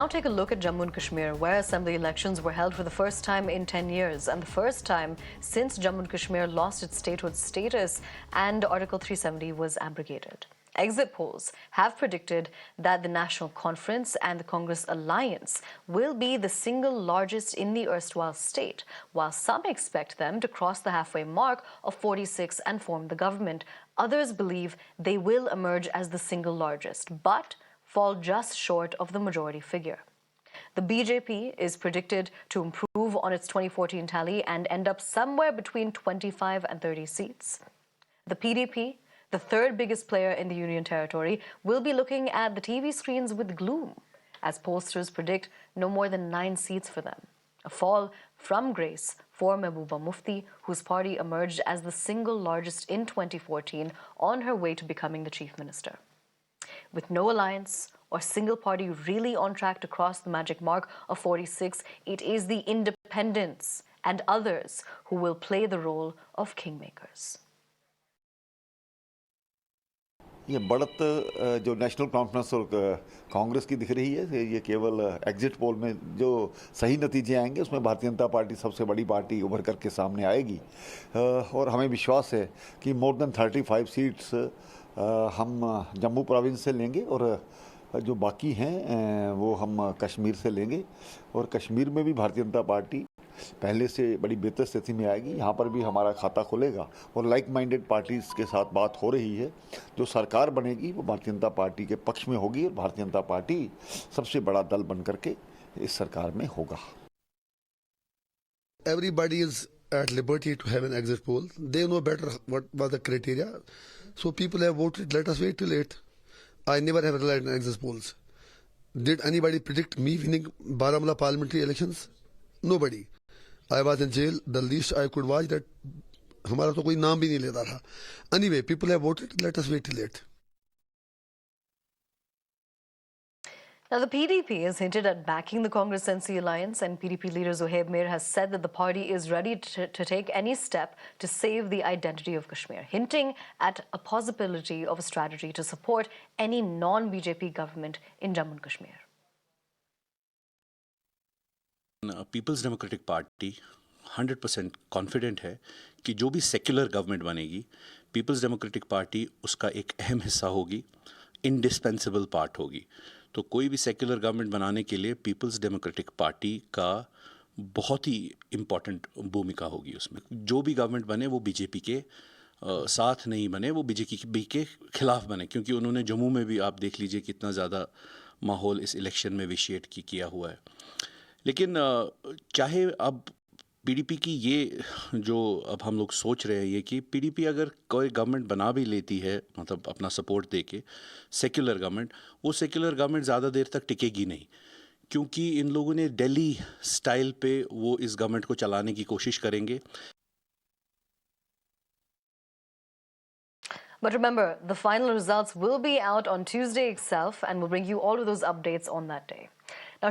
Now take a look at Jammu and Kashmir, where assembly elections were held for the first time in 10 years and the first time since Jammu and Kashmir lost its statehood status and Article 370 was abrogated. Exit polls have predicted that the National Conference and the Congress alliance will be the single largest in the erstwhile state, while some expect them to cross the halfway mark of 46 and form the government. Others believe they will emerge as the single largest, but fall just short of the majority figure. The BJP is predicted to improve on its 2014 tally and end up somewhere between 25 and 30 seats. The PDP, the third biggest player in the Union Territory, will be looking at the TV screens with gloom, as pollsters predict no more than 9 seats for them. A fall from grace for Mehbooba Mufti, whose party emerged as the single largest in 2014 on her way to becoming the chief minister. With no alliance or single party really on track to cross the magic mark of 46, it is the independents and others who will play the role of kingmakers. ये बढ़त जो national conference और कांग्रेस की दिख रही है, ये केवल एग्जिट पोल में जो सही नतीजे आएंगे उसमें भारतीय जनता पार्टी सबसे बड़ी पार्टी उभर करके सामने आएगी और हमें विश्वास है कि मोर देन 35 सीट्स हम जम्मू प्रोविंस से लेंगे और जो बाकी हैं वो हम कश्मीर से लेंगे और कश्मीर में भी भारतीय जनता पार्टी पहले से बड़ी बेहतर स्थिति में आएगी। यहाँ पर भी हमारा खाता खुलेगा और लाइक माइंडेड पार्टीज़ के साथ बात हो रही है। जो सरकार बनेगी वो भारतीय जनता पार्टी के पक्ष में होगी और भारतीय जनता पार्टी सबसे बड़ा दल बन करके इस सरकार में होगा। Everybody is at liberty to have an exit poll. They know better what was the criteria. So people have voted. Let us wait till 8. I never have relied on exit polls. Did anybody predict me winning Baramulla parliamentary elections? Nobody. I was in jail. The least I could watch that हमारा तो कोई नाम भी नहीं लेता था. Anyway, people have voted. Let us wait till 8. Now, the PDP has hinted at backing the Congress-NC alliance, and PDP leader Zohaib Mir has said that the party is ready to take any step to save the identity of Kashmir, hinting at a possibility of a strategy to support any non-BJP government in Jammu and Kashmir. People's Democratic Party 100% confident है कि जो भी secular government बनेगी, People's Democratic Party उसका एक अहम हिस्सा होगी, इंडिस्पेंसिबल पार्ट होगी। तो कोई भी सेक्युलर गवर्नमेंट बनाने के लिए पीपल्स डेमोक्रेटिक पार्टी का बहुत ही इम्पॉर्टेंट भूमिका होगी उसमें। जो भी गवर्नमेंट बने वो बीजेपी के साथ नहीं बने, वो बीजेपी के खिलाफ बने, क्योंकि उन्होंने जम्मू में भी आप देख लीजिए कितना ज़्यादा माहौल इस इलेक्शन में विशिएट किया हुआ है। लेकिन चाहे अब पीडीपी की ये जो अब हम लोग सोच रहे हैं ये कि पीडीपी अगर कोई गवर्नमेंट बना भी लेती है, मतलब अपना सपोर्ट दे के सेक्युलर गवर्नमेंट, वो सेक्युलर गवर्नमेंट ज़्यादा देर तक टिकेगी नहीं, क्योंकि इन लोगों ने दिल्ली स्टाइल पे वो इस गवर्नमेंट को चलाने की कोशिश करेंगे। But remember, the final results will be out on Tuesday itself, and we'll bring you all of those updates on that day. Now,